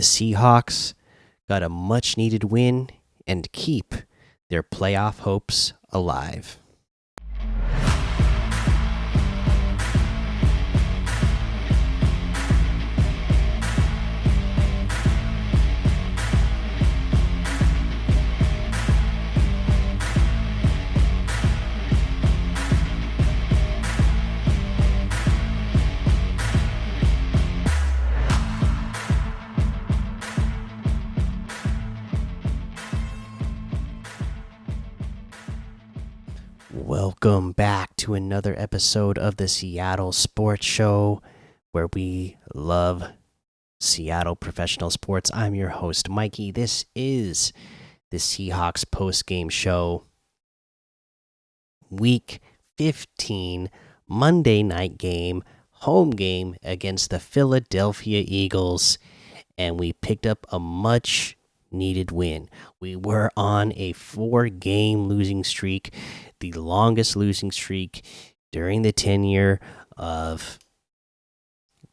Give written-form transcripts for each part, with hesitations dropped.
The Seahawks got a much needed win and keep their playoff hopes alive. Welcome back to another episode of the Seattle Sports Show, where we love Seattle professional sports. I'm your host, Mikey. This is the Seahawks post-game show. Week 15, Monday night game, home game against the Philadelphia Eagles, and we picked up a much needed win. We were on a 4-game losing streak, the longest losing streak during the tenure of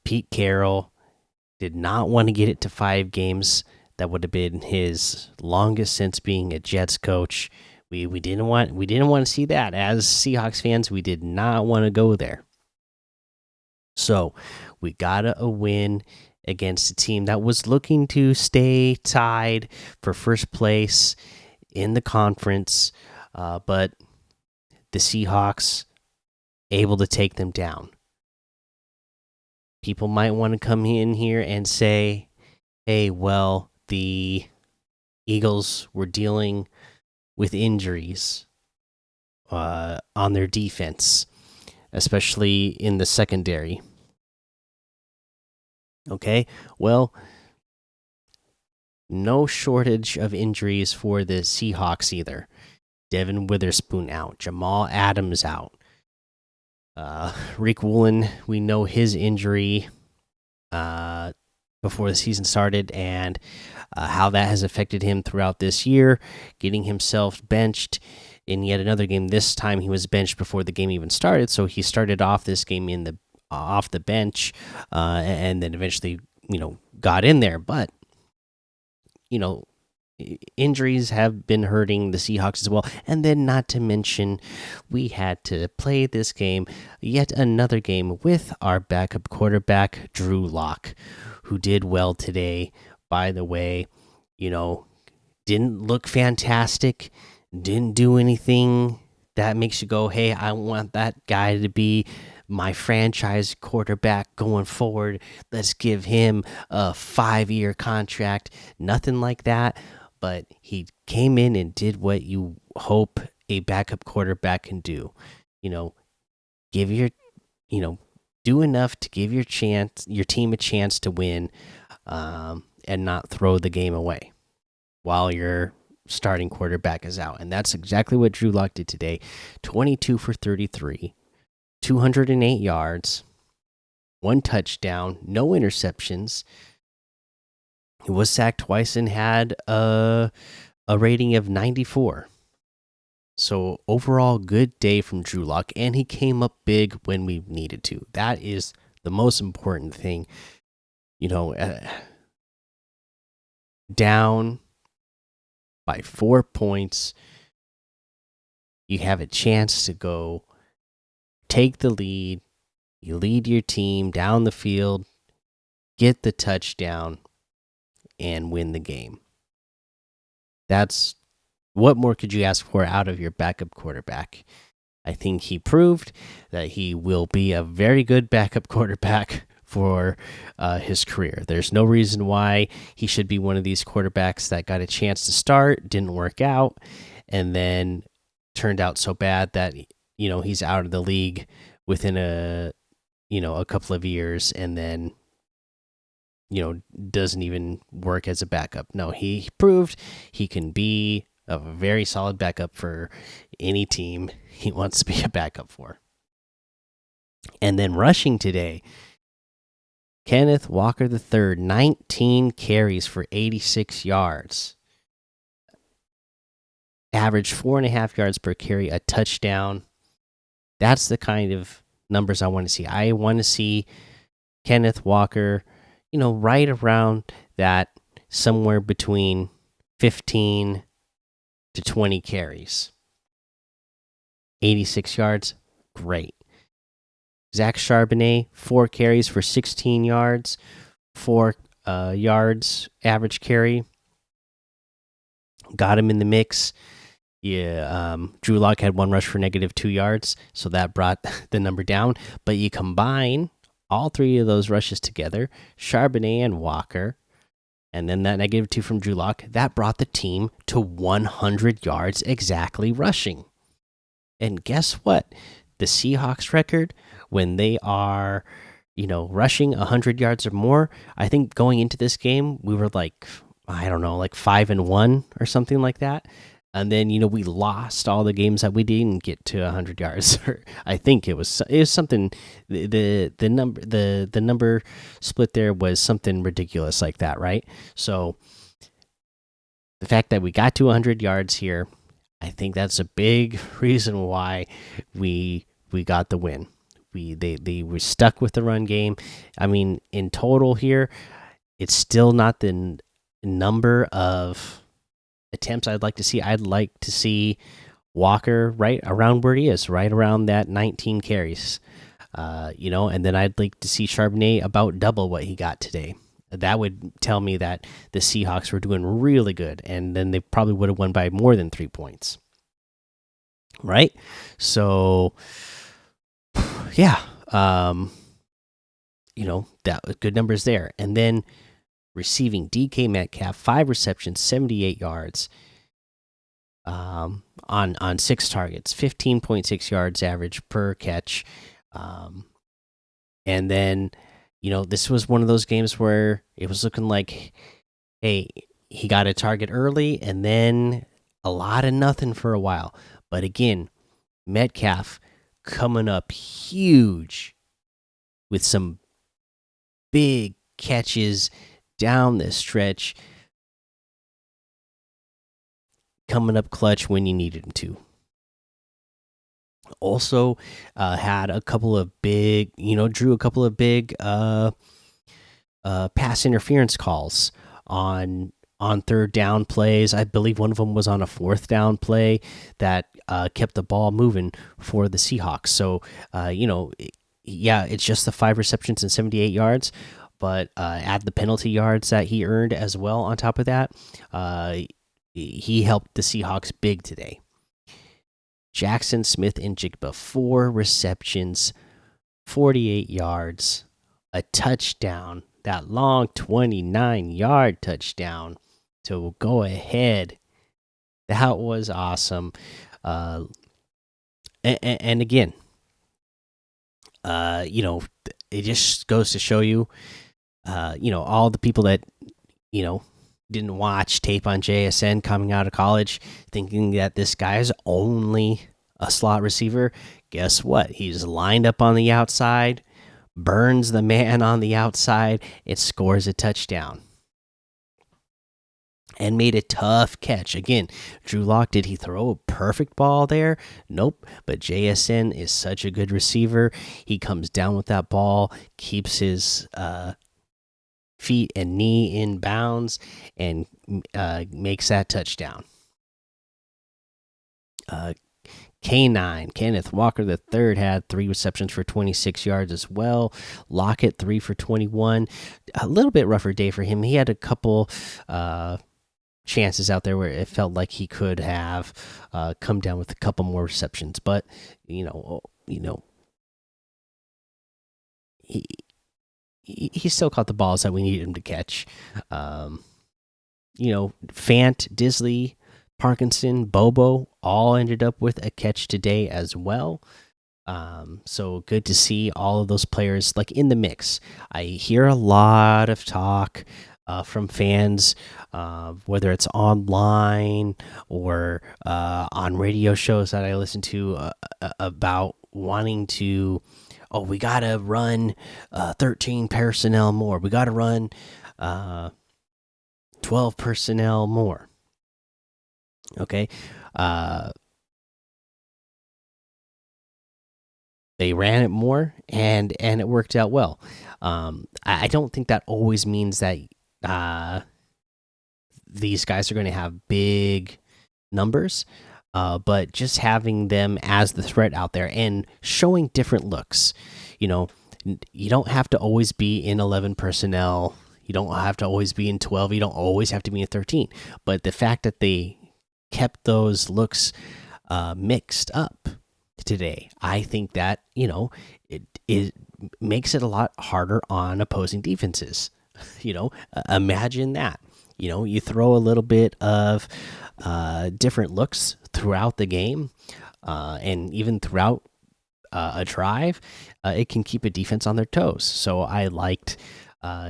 Pete Carroll. Did not want to get it to 5 games. That would have been his longest since being a Jets coach. We didn't want to see that. As Seahawks fans, we did not want to go there. So we got a win against a team that was looking to stay tied for first place in the conference, but the Seahawks able to take them down. People might want to come in here and say, hey, well, the Eagles were dealing with injuries on their defense, especially in the secondary. Okay, well, no shortage of injuries for the Seahawks either. Devin Witherspoon out, Jamal Adams out, Rick Woolen, we know his injury before the season started and how that has affected him throughout this year, getting himself benched in yet another game. This time he was benched before the game even started, so he started off this game off the bench, and then eventually, got in there. But, injuries have been hurting the Seahawks as well. And then, not to mention, we had to play this game, yet another game, with our backup quarterback, Drew Lock, who did well today, by the way. Didn't look fantastic, didn't do anything that makes you go, hey, I want that guy to be my franchise quarterback going forward. Let's give him a 5-year contract. Nothing like that. But he came in and did what you hope a backup quarterback can do. Give your, do enough to give your team a chance to win, and not throw the game away while your starting quarterback is out. And that's exactly what Drew Lock did today. 22 for 33. 208 yards, 1 touchdown, no interceptions. He was sacked twice and had a rating of 94. So overall, good day from Drew Lock, and he came up big when we needed to. That is the most important thing. Down by 4 points, you have a chance to go take the lead, you lead your team down the field, get the touchdown, and win the game. What more could you ask for out of your backup quarterback? I think he proved that he will be a very good backup quarterback for his career. There's no reason why he should be one of these quarterbacks that got a chance to start, didn't work out, and then turned out so bad that he's out of the league within a couple of years, and then doesn't even work as a backup. No, he proved he can be a very solid backup for any team he wants to be a backup for. And then rushing today, Kenneth Walker III, 19 carries for 86 yards. Average 4.5 yards per carry, a touchdown. That's the kind of numbers I want to see. I want to see Kenneth Walker, right around that somewhere between 15 to 20 carries. 86 yards, great. Zach Charbonnet, 4 carries for 16 yards, 4 yards average carry. Got him in the mix. Yeah, Drew Lock had 1 rush for -2 yards, so that brought the number down. But you combine all 3 of those rushes together, Charbonnet and Walker, and then that -2 from Drew Lock, that brought the team to 100 yards exactly rushing. And guess what? The Seahawks record, when they are, rushing 100 yards or more, I think going into this game, we were like, I don't know, like 5-1 or something like that. And then, we lost all the games that we didn't get to 100 yards. I think it was something, the number split there was something ridiculous like that, right? So the fact that we got to 100 yards here, I think that's a big reason why we got the win. They were stuck with the run game. I mean, in total here, it's still not the number of attempts I'd like to see. I'd like to see Walker right around where he is, right around that 19 carries. And then I'd like to see Charbonnet about double what he got today. That would tell me that the Seahawks were doing really good, and then they probably would have won by more than 3 points. Right? So, yeah, that good numbers there. And then receiving DK Metcalf, 5 receptions, 78 yards, on 6 targets, 15.6 yards average per catch. And then, this was one of those games where it was looking like, hey, he got a target early and then a lot of nothing for a while. But again, Metcalf coming up huge with some big catches down the stretch, coming up clutch when you needed him to. Also, had a couple of big, drew a couple of big pass interference calls on 3rd down plays. I believe one of them was on a 4th down play that kept the ball moving for the Seahawks. So, yeah, it's just the 5 receptions and 78 yards, but add the penalty yards that he earned as well on top of that. He helped the Seahawks big today. Jackson Smith and Jigba, 4 receptions, 48 yards, a touchdown, that long 29-yard touchdown to go ahead. That was awesome. And again, it just goes to show you, all the people that, didn't watch tape on JSN coming out of college thinking that this guy is only a slot receiver. Guess what? He's lined up on the outside, burns the man on the outside, it scores a touchdown. And made a tough catch. Again, Drew Lock, did he throw a perfect ball there? Nope. But JSN is such a good receiver. He comes down with that ball, keeps his feet and knee in bounds, and makes that touchdown. K9, Kenneth Walker III had 3 receptions for 26 yards as well. Lockett 3 for 21. A little bit rougher day for him. He had a couple chances out there where it felt like he could have come down with a couple more receptions, but he still caught the balls that we needed him to catch. Fant, Disley, Parkinson, Bobo all ended up with a catch today as well. So good to see all of those players like in the mix. I hear a lot of talk from fans, whether it's online or on radio shows that I listen to, about wanting to, we got to run 13 personnel more. We got to run 12 personnel more. Okay. They ran it more, and it worked out well. I don't think that always means that these guys are going to have big numbers, but just having them as the threat out there and showing different looks. You know, you don't have to always be in 11 personnel. You don't have to always be in 12. You don't always have to be in 13. But the fact that they kept those looks mixed up today, I think that, it makes it a lot harder on opposing defenses. Imagine that. You throw a little bit of different looks throughout the game, and even throughout a drive, it can keep a defense on their toes. So I liked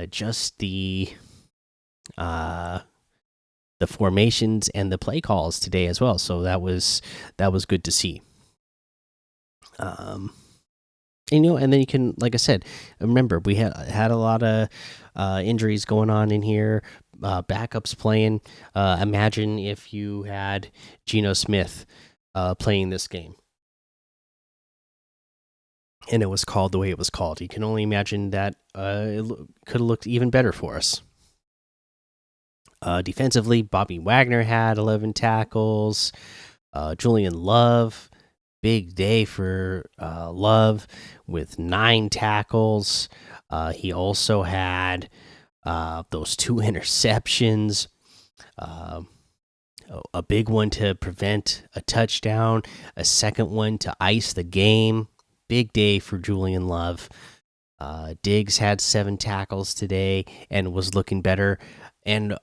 just the formations and the play calls today as well. So that was good to see. And then you can, like I said, remember we had a lot of injuries going on in here, backups playing. Imagine if you had Geno Smith playing this game, and it was called the way it was called. You can only imagine that it could have looked even better for us. Defensively, Bobby Wagner had 11 tackles. Julian Love, big day for Love with 9 tackles. He also had those 2 interceptions, a big one to prevent a touchdown, a second one to ice the game. Big day for Julian Love. Diggs had 7 tackles today and was looking better. And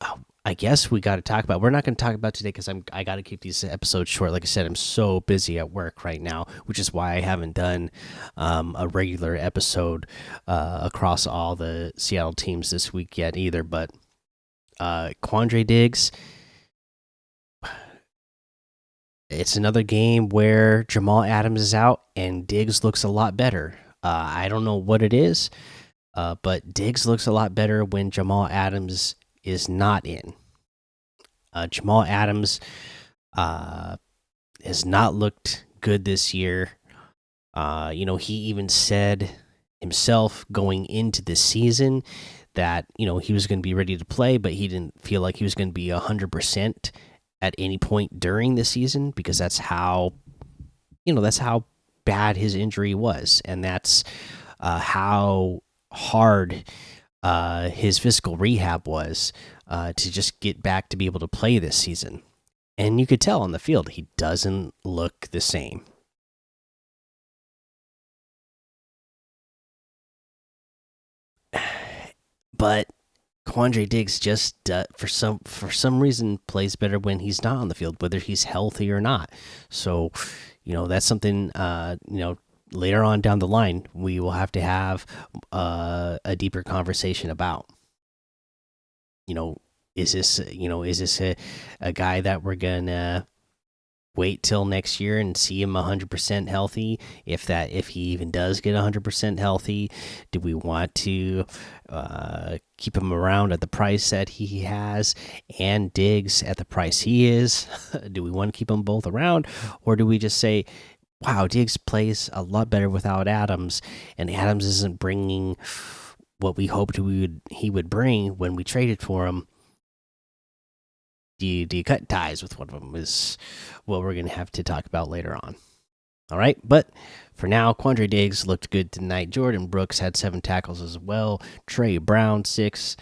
I guess we got to talk about. We're not going to talk about today because I got to keep these episodes short. Like I said, I'm so busy at work right now, which is why I haven't done a regular episode across all the Seattle teams this week yet either. But Quandre Diggs, it's another game where Jamal Adams is out and Diggs looks a lot better. I don't know what it is, but Diggs looks a lot better when Jamal Adams is not in. Jamal Adams has not looked good this year. He even said himself going into this season that he was going to be ready to play, but he didn't feel like he was going to be 100% at any point during the season because that's how bad his injury was, and that's how hard his physical rehab was to just get back to be able to play this season. And you could tell on the field he doesn't look the same. But Quandre Diggs just for some reason plays better when he's not on the field, whether he's healthy or not. So, that's something later on down the line we will have to have a deeper conversation about. Is this a guy that we're gonna wait till next year and see him 100% healthy? If he even does get 100% healthy, do we want to keep him around at the price that he has and Diggs at the price he is? Do we want to keep them both around, or do we just say, wow, Diggs plays a lot better without Adams, and Adams isn't bringing what we hoped he would bring when we traded for him? Do you cut ties with one of them is what we're going to have to talk about later on. All right, but for now, Quandre Diggs looked good tonight. Jordan Brooks had 7 tackles as well. Trey Brown 6.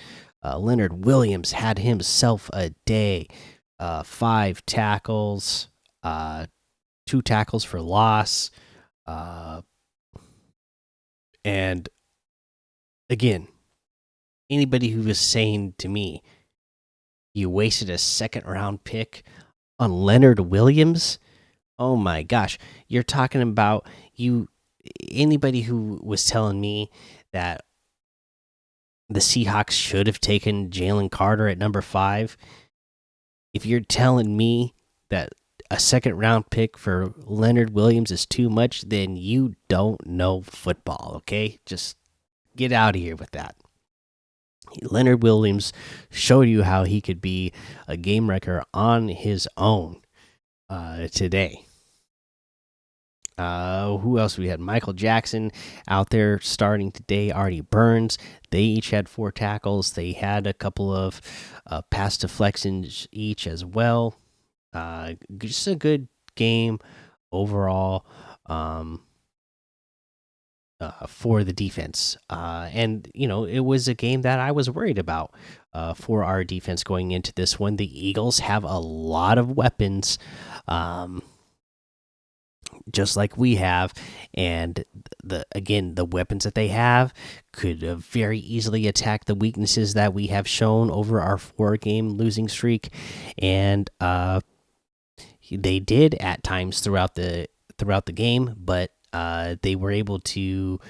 Leonard Williams had himself a day. 5 tackles. 2 tackles for loss. And again, anybody who was saying to me, you wasted a 2nd round pick on Leonard Williams, oh my gosh, you're talking about anybody who was telling me that the Seahawks should have taken Jalen Carter at number 5. If you're telling me that a 2nd round pick for Leonard Williams is too much, then you don't know football, okay? Just get out of here with that. Leonard Williams showed you how he could be a game wrecker on his own today. Who else we had? Michael Jackson out there starting today. Artie Burns. They each had 4 tackles. They had a couple of pass deflections each as well. Just a good game overall. For the defense. And, it was a game that I was worried about for our defense going into this one. The Eagles have a lot of weapons, just like we have. And the weapons that they have could very easily attack the weaknesses that we have shown over our 4-game losing streak. And they did at times throughout the game, but they were able to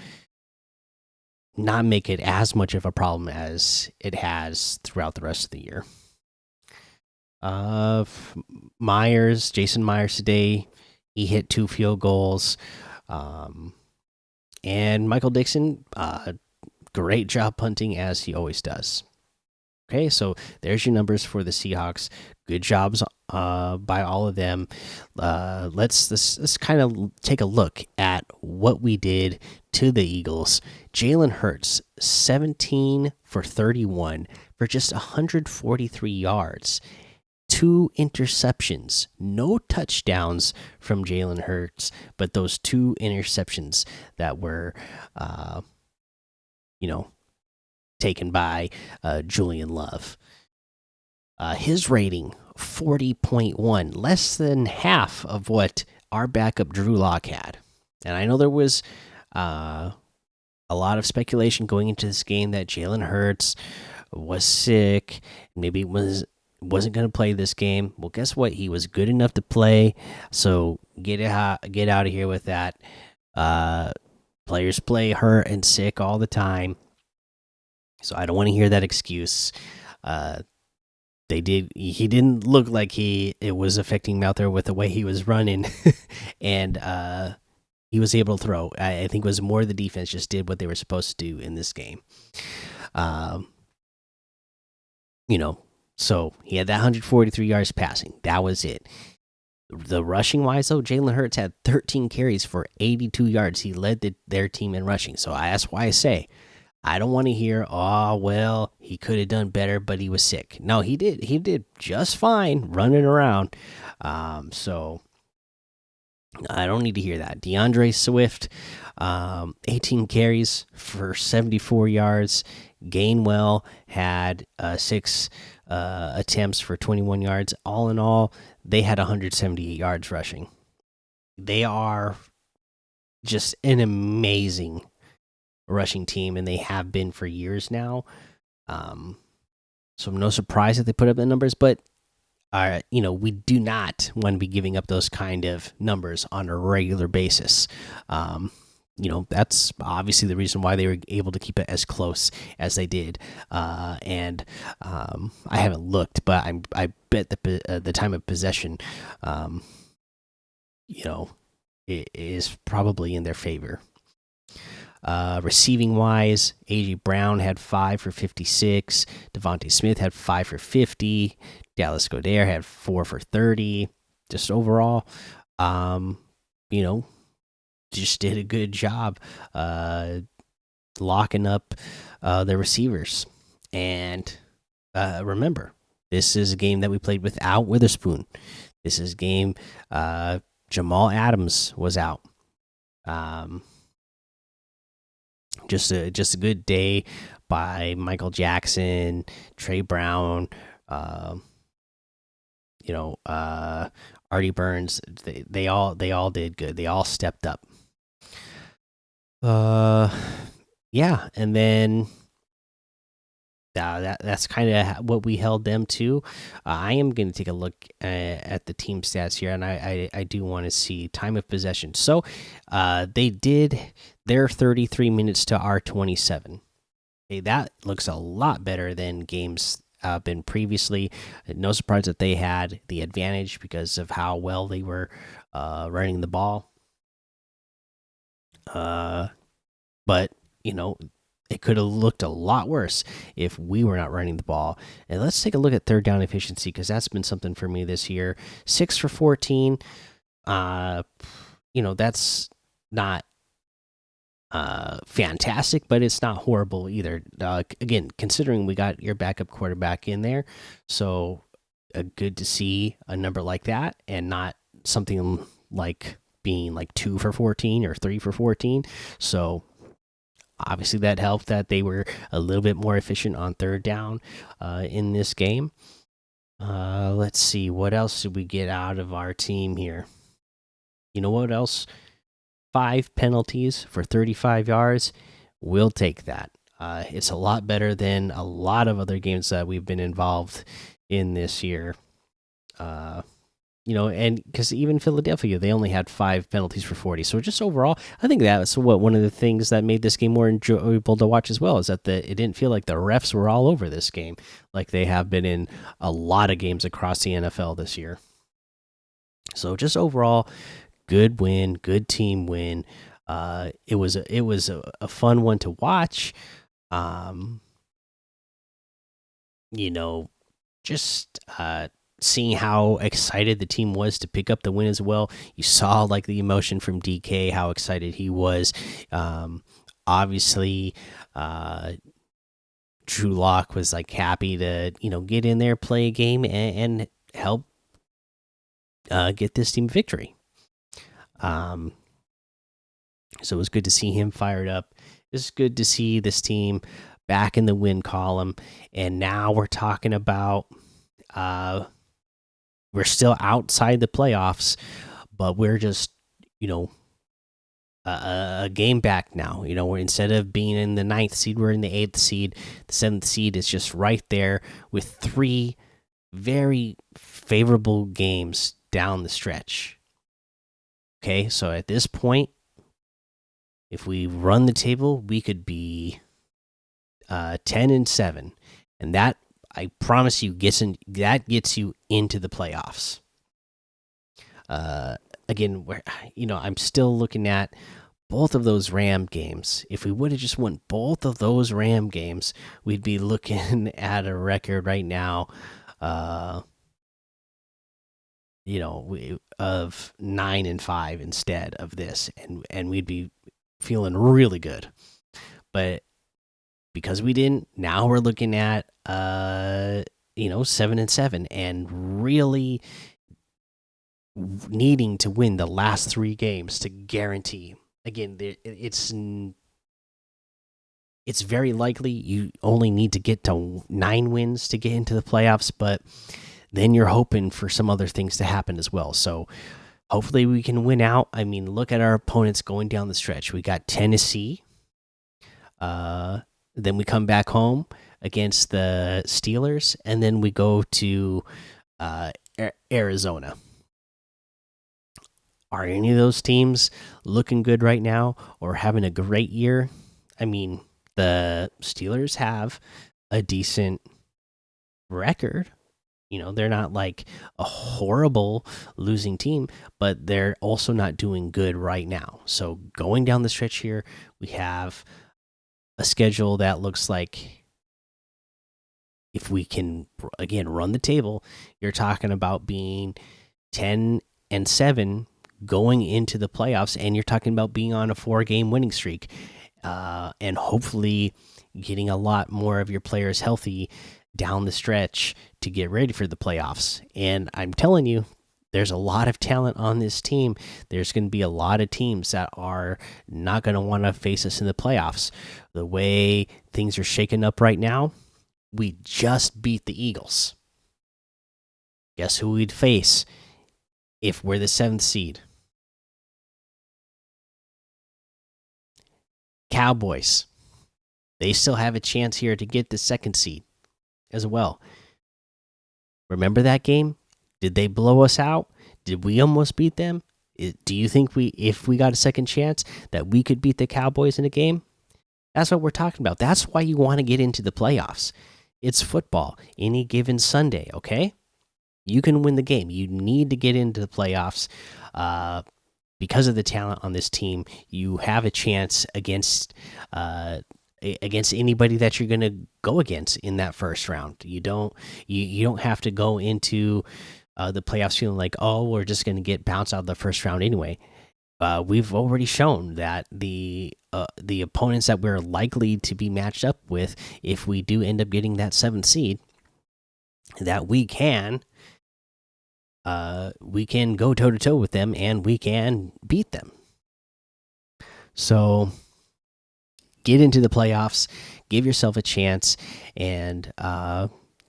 not make it as much of a problem as it has throughout the rest of the year. Jason Myers today, he hit 2 field goals. And Michael Dixon, great job punting as he always does. Okay, so there's your numbers for the Seahawks. Good jobs by all of them. Let's kind of take a look at what we did to the Eagles. Jalen Hurts, 17 for 31 for just 143 yards. 2 interceptions, no touchdowns from Jalen Hurts, but those 2 interceptions that were, taken by Julian Love. His rating 40.1, less than half of what our backup Drew Lock had. And I know there was a lot of speculation going into this game that Jalen Hurts was sick, maybe wasn't going to play this game. Well, guess what? He was good enough to play. So get out of here with that. Players play hurt and sick all the time. So I don't want to hear that excuse. He didn't look like it was affecting him out there with the way he was running, and he was able to throw. I think it was more the defense just did what they were supposed to do in this game. So he had that 143 yards passing. That was it. The rushing wise, though, Jalen Hurts had 13 carries for 82 yards. He led their team in rushing. So that's why I say, I don't want to hear, oh, well, he could have done better, but he was sick. No, he did. He did just fine running around. So I don't need to hear that. DeAndre Swift, 18 carries for 74 yards. Gainwell had 6 attempts for 21 yards. All in all, they had 178 yards rushing. They are just an amazing rushing team, and they have been for years now. So I'm no surprise that they put up the numbers, but we do not want to be giving up those kind of numbers on a regular basis. That's obviously the reason why they were able to keep it as close as they did. And I haven't looked, but I bet the time of possession, it is probably in their favor. Receiving wise, AJ Brown had 5 for 56. Devontae Smith had 5 for 50. Dallas Goedert had 4 for 30. Just overall, just did a good job locking up the receivers. And remember, this is a game that we played without Witherspoon. This is a game Jamal Adams was out. Just a good day by Michael Jackson, Trey Brown, Artie Burns. They all did good. They all stepped up. Yeah, and then that's kind of what we held them to. I am going to take a look at the team stats here, and I do want to see time of possession. So they did their 33 minutes to our 27. Okay, that looks a lot better than games been previously. No surprise that they had the advantage because of how well they were running the ball. But it could have looked a lot worse if we were not running the ball. And let's take a look at third down efficiency, because that's been something for me this year. 6 for 14. that's not fantastic, but it's not horrible either. Again, considering we got your backup quarterback in there, so good to see a number like that and not something like being like 2 for 14 or 3 for 14. So obviously that helped that they were a little bit more efficient on third down in this game. Let's see, what else did we get out of our team here? You know what else? 5 penalties for 35 yards. We'll take that. It's a lot better than a lot of other games that we've been involved in this year. And because even Philadelphia, they only had 5 penalties for 40. So just overall, I think that's one of the things that made this game more enjoyable to watch as well is that it didn't feel like the refs were all over this game like they have been in a lot of games across the NFL this year. So just overall, good win, good team win. It was a fun one to watch. You know, just seeing how excited the team was to pick up the win as well. You saw like the emotion from DK, how excited he was. Obviously, Drew Lock was like happy to get in there, play a game, and help get this team victory. So it was good to see him fired up. It's good to see this team back in the win column, and now we're talking about we're still outside the playoffs, but we're just a game back now. We're instead of being in the 9th seed, we're in the 8th seed. The 7th seed is just right there with 3 very favorable games down the stretch. Okay, so at this point, if we run the table, we could be 10-7, and that, I promise you, gets you into the playoffs. Again, I'm still looking at both of those Ram games. If we would have just won both of those Ram games, we'd be looking at a record right now, of 9-5 instead of this, and we'd be feeling really good. But because we didn't, now we're looking at 7-7 and really needing to win the last 3 games to guarantee. Again, it's very likely you only need to get to 9 wins to get into the playoffs, but then you're hoping for some other things to happen as well. So hopefully we can win out. I mean, look at our opponents going down the stretch. We got Tennessee. Then we come back home against the Steelers, and then we go to Arizona. Are any of those teams looking good right now or having a great year? I mean, the Steelers have a decent record. They're not like a horrible losing team, but they're also not doing good right now. So going down the stretch here, we have a schedule that looks like, if we can again run the table, you're talking about being 10-7 going into the playoffs, and you're talking about being on a 4-game winning streak, and hopefully getting a lot more of your players healthy down the stretch to get ready for the playoffs. And I'm telling you, there's a lot of talent on this team. There's going to be a lot of teams that are not going to want to face us in the playoffs. The way things are shaking up right now, we just beat the Eagles. Guess who we'd face if we're the 7th seed? Cowboys. They still have a chance here to get the 2nd seed as well. Remember that game? Did they blow us out? Did we almost beat them? Do you think if we got a second chance, that we could beat the Cowboys in a game? That's what we're talking about. That's why you want to get into the playoffs. It's football, any given Sunday, okay? You can win the game. You need to get into the playoffs. Because of the talent on this team, you have a chance against anybody that you're going to go against in that first round. You don't have to go into the playoffs feeling like, oh, we're just going to get bounced out of the first round anyway. we've already shown that the opponents that we're likely to be matched up with, if we do end up getting that seventh seed, that we can go toe to toe with them and we can beat them. So get into the playoffs, give yourself a chance, and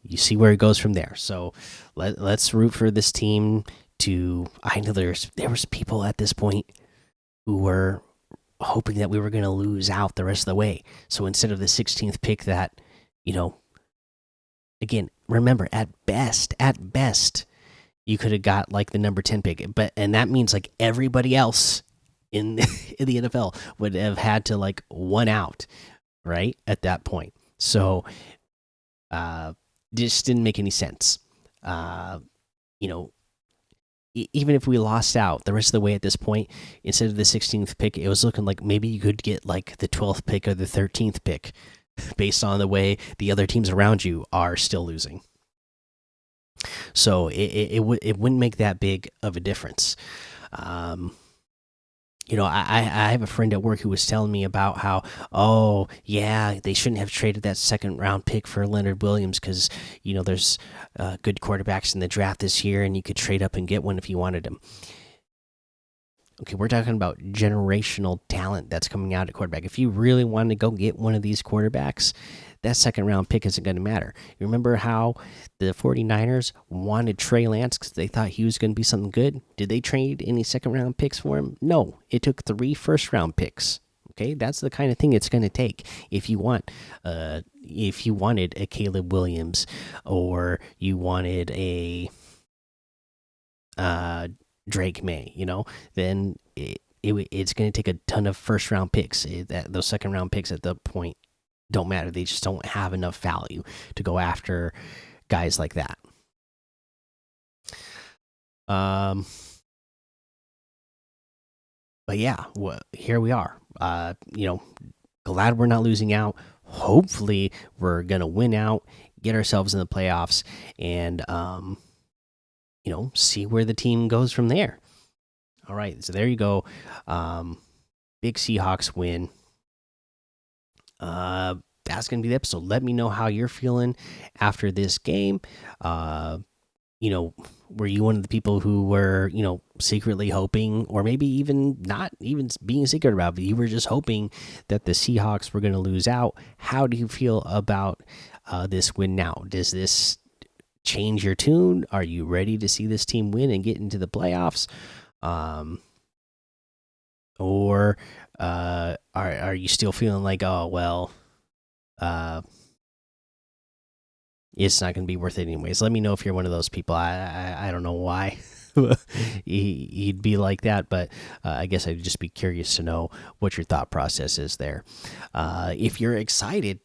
you see where it goes from there. So let's root for this team to. I know there was people at this point who were hoping that we were going to lose out the rest of the way. So instead of the 16th pick, that again, remember, at best, you could have got like the number 10 pick, and that means like everybody else in in the NFL would have had to like one out, right, at that point. So just didn't make any sense. You know, even if we lost out the rest of the way at this point, instead of the 16th pick, it was looking like maybe you could get like the 12th pick or the 13th pick based on the way the other teams around you are still losing. So it wouldn't make that big of a difference. I have a friend at work who was telling me about how, oh yeah, they shouldn't have traded that second round pick for Leonard Williams because there's good quarterbacks in the draft this year, and you could trade up and get one if you wanted him. Okay, we're talking about generational talent that's coming out at quarterback. If you really wanted to go get one of these quarterbacks, that second round pick isn't going to matter. You remember how the 49ers wanted Trey Lance because they thought he was going to be something good? Did they trade any second round picks for him? No, it took 3 first round picks. Okay, that's the kind of thing it's going to take if you wanted a Caleb Williams, or you wanted a Drake May, then it's going to take a ton of first round picks. Those second round picks at the point don't matter. They just don't have enough value to go after guys like that. But yeah, here we are. Glad we're not losing out. Hopefully, we're gonna win out, get ourselves in the playoffs, and see where the team goes from there. All right, so there you go. Big Seahawks win. That's gonna be the episode. Let me know how you're feeling after this game. Were you one of the people who were secretly hoping, or maybe even not even being secret about it, but you were just hoping that the Seahawks were going to lose out? How do you feel about this win now? Does this change your tune? Are you ready to see this team win and get into the playoffs? Or are you still feeling like, oh well, it's not going to be worth it anyways? Let me know if you're one of those people. I don't know why you'd be like that, but I guess I'd just be curious to know what your thought process is there. If you're excited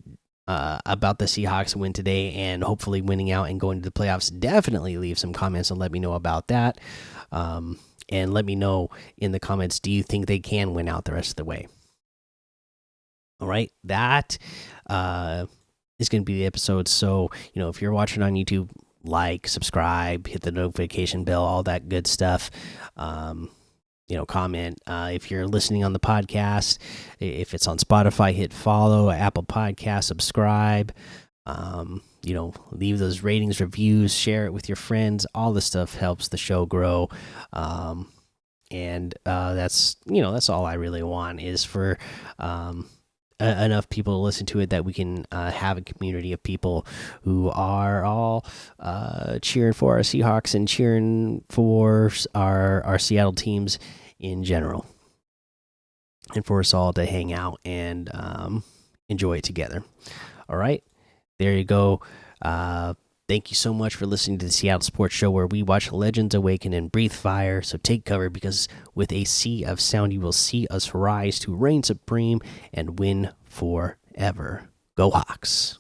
about the Seahawks win today and hopefully winning out and going to the playoffs, definitely leave some comments and let me know about that. And let me know in the comments, do you think they can win out the rest of the way? All right, that is going to be the episode. So, if you're watching on YouTube, like, subscribe, hit the notification bell, all that good stuff. Comment. If you're listening on the podcast, if it's on Spotify, hit follow, Apple Podcast, subscribe. Leave those ratings, reviews, share it with your friends. All this stuff helps the show grow. And that's all I really want, is for enough people to listen to it that we can have a community of people who are all cheering for our Seahawks and cheering for our Seattle teams in general, and for us all to hang out and enjoy it together. All right, there you go. Thank you so much for listening to the Seattle Sports Show, where we watch legends awaken and breathe fire. So take cover, because with a sea of sound, you will see us rise to reign supreme and win forever. Go Hawks.